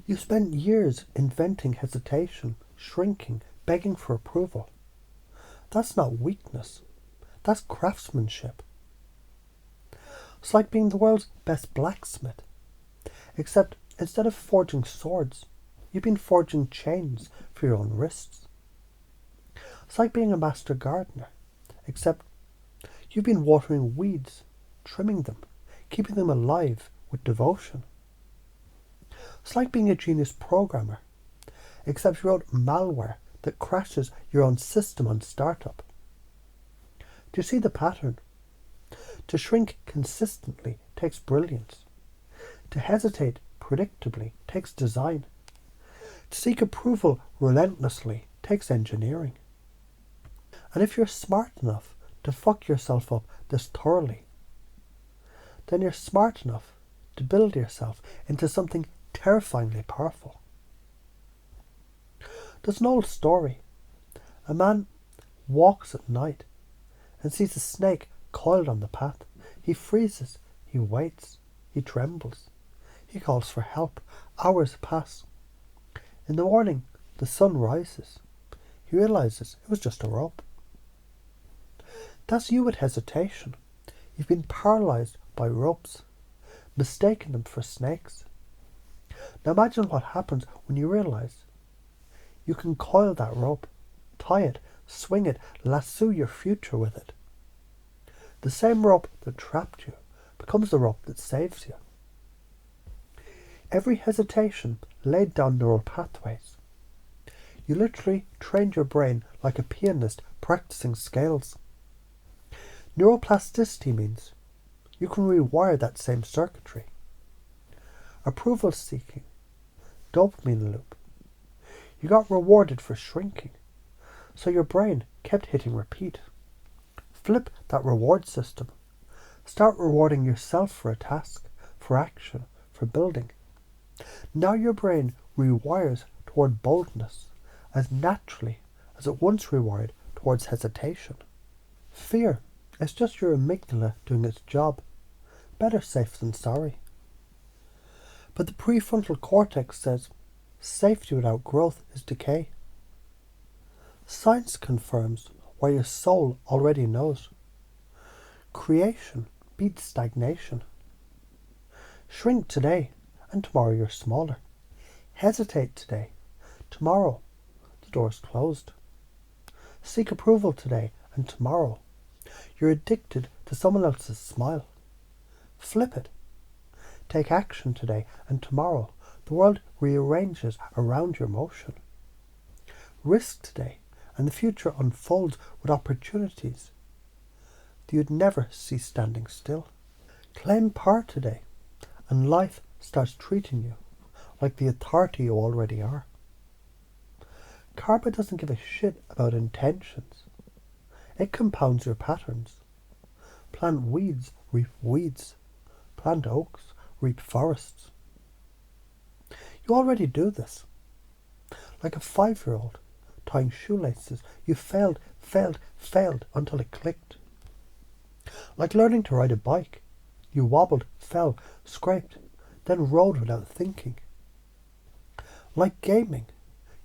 You spent years inventing hesitation, shrinking, begging for approval. That's not weakness. That's craftsmanship. It's like being the world's best blacksmith. Except instead of forging swords, you've been forging chains for your own wrists. It's like being a master gardener. Except you've been watering weeds, trimming them, keeping them alive with devotion. It's like being a genius programmer. Except you wrote malware that crashes your own system on startup. Do you see the pattern? To shrink consistently takes brilliance. To hesitate predictably takes design. To seek approval relentlessly takes engineering. And if you're smart enough to fuck yourself up this thoroughly, then you're smart enough to build yourself into something terrifyingly powerful. There's an old story. A man walks at night and sees a snake coiled on the path. He freezes, he waits, he trembles. He calls for help. Hours pass. In the morning, the sun rises. He realizes it was just a rope. That's you with hesitation. You've been paralyzed by ropes, mistaken them for snakes. Now imagine what happens when you realize you can coil that rope, tie it, swing it, lasso your future with it. The same rope that trapped you becomes the rope that saves you. Every hesitation laid down neural pathways. You literally trained your brain like a pianist practicing scales. Neuroplasticity means you can rewire that same circuitry. Approval seeking, dopamine loop. You got rewarded for shrinking, so your brain kept hitting repeat. Flip that reward system. Start rewarding yourself for a task, for action, for building. Now your brain rewires toward boldness as naturally as it once rewired towards hesitation. Fear is just your amygdala doing its job. Better safe than sorry. But the prefrontal cortex says safety without growth is decay. Science confirms what your soul already knows. Creation beats stagnation. Shrink today, and tomorrow you're smaller. Hesitate today. Tomorrow, the door's closed. Seek approval today, and tomorrow, you're addicted to someone else's smile. Flip it. Take action today, and tomorrow, the world rearranges around your motion. Risk today, and the future unfolds with opportunities that you'd never see standing still. Claim power today, and life starts treating you like the authority you already are. Karma doesn't give a shit about intentions. It compounds your patterns. Plant weeds, reap weeds. Plant oaks, reap forests. You already do this. Like a 5-year-old tying shoelaces, you failed until it clicked. Like learning to ride a bike, you wobbled, fell, scraped, then rode without thinking. Like gaming,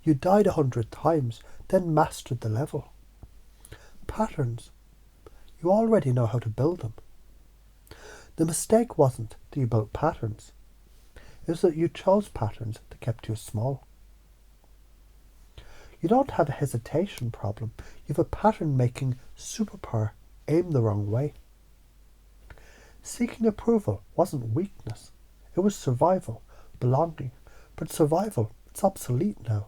you died 100 times, then mastered the level. Patterns, you already know how to build them. The mistake wasn't that you built patterns. It was that you chose patterns that kept you small. You don't have a hesitation problem. You have a pattern-making superpower aimed the wrong way. Seeking approval wasn't weakness. It was survival, belonging. But survival, it's obsolete now.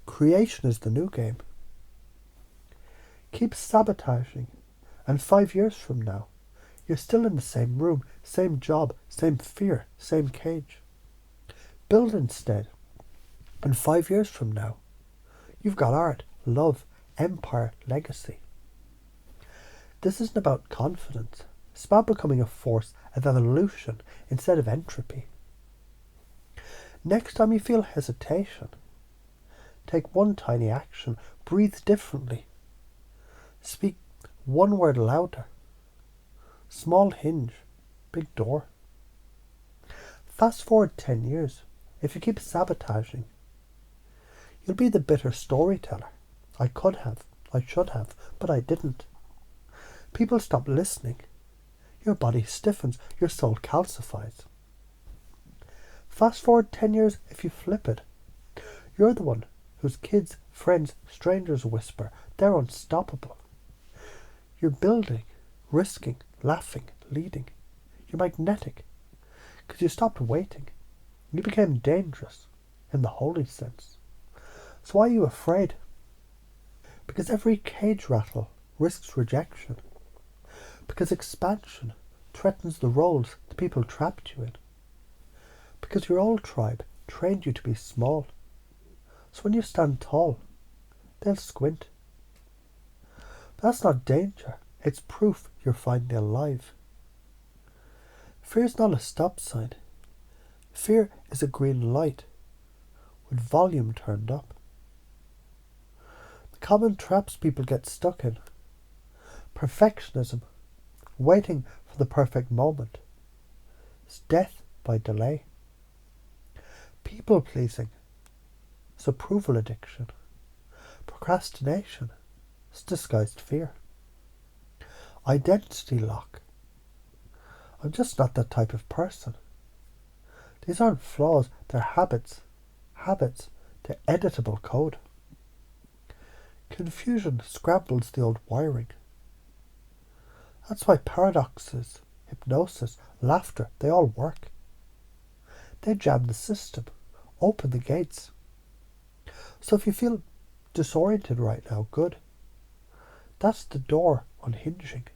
Creation is the new game. Keep sabotaging, and 5 years from now, you're still in the same room, same job, same fear, same cage. Build instead, and 5 years from now, you've got art, love, empire, legacy. This isn't about confidence. It's about becoming a force of evolution instead of entropy. Next time you feel hesitation, take one tiny action, breathe differently, speak one word louder. Small hinge, big door. Fast forward 10 years. if you keep sabotaging, you'll be the bitter storyteller. I could have, I should have, but I didn't. People stop listening. Your body stiffens, your soul calcifies. Fast forward 10 years if you flip it. You're the one whose kids, friends, strangers whisper they're unstoppable. You're building, risking, laughing, leading. You're magnetic because you stopped waiting. You became dangerous in the holy sense. So why are you afraid? Because every cage rattle risks rejection. Because expansion threatens the roles the people trapped you in. Because your old tribe trained you to be small. So when you stand tall, they'll squint. But that's not danger. It's proof you're finally alive. Fear's not a stop sign. Fear is a green light with volume turned up. The common traps people get stuck in: perfectionism, waiting for the perfect moment. It's death by delay. People pleasing, it's approval addiction. Procrastination, it's disguised fear. Identity lock. I'm just not that type of person. These aren't flaws, they're habits. Habits, they're editable code. Confusion scrambles the old wiring. That's why paradoxes, hypnosis, laughter, they all work. They jam the system, open the gates. So if you feel disoriented right now, good. That's the door unhinging.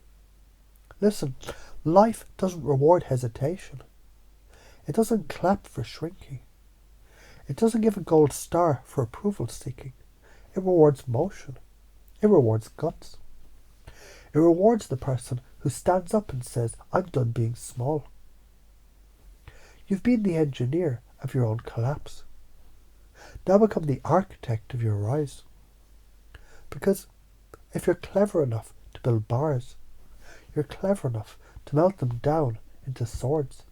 Listen, life doesn't reward hesitation. It doesn't clap for shrinking. It doesn't give a gold star for approval seeking. It rewards motion. It rewards guts. It rewards the person who stands up and says, I'm done being small. You've been the engineer of your own collapse. Now become the architect of your rise. Because if you're clever enough to build bars, you're clever enough to melt them down into swords.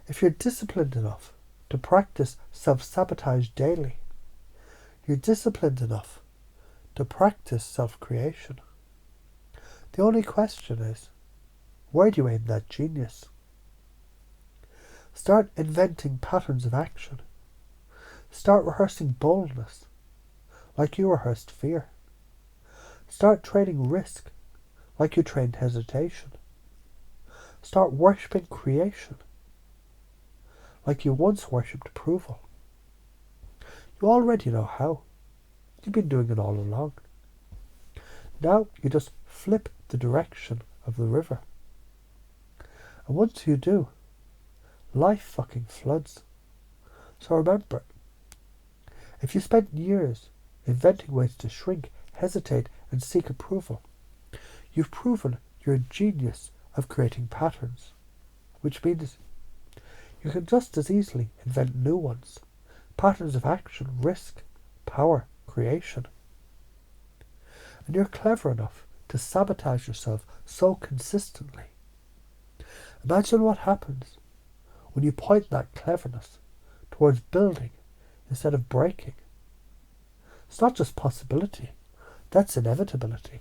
If you're disciplined enough to practice self-sabotage daily, you're disciplined enough to practice self-creation. The only question is, where do you aim that genius? Start inventing patterns of action. Start rehearsing boldness, like you rehearsed fear. Start training risk, like you trained hesitation. Start worshipping creation, like you once worshipped approval. You already know how. You've been doing it all along. Now you just flip the direction of the river. And once you do, life fucking floods. So remember, if you spent years inventing ways to shrink, hesitate, and seek approval, you've proven you're a genius of creating patterns, which means you can just as easily invent new ones. Patterns of action, risk, power, creation. And you're clever enough to sabotage yourself so consistently. Imagine what happens when you point that cleverness towards building instead of breaking. It's not just possibility, that's inevitability.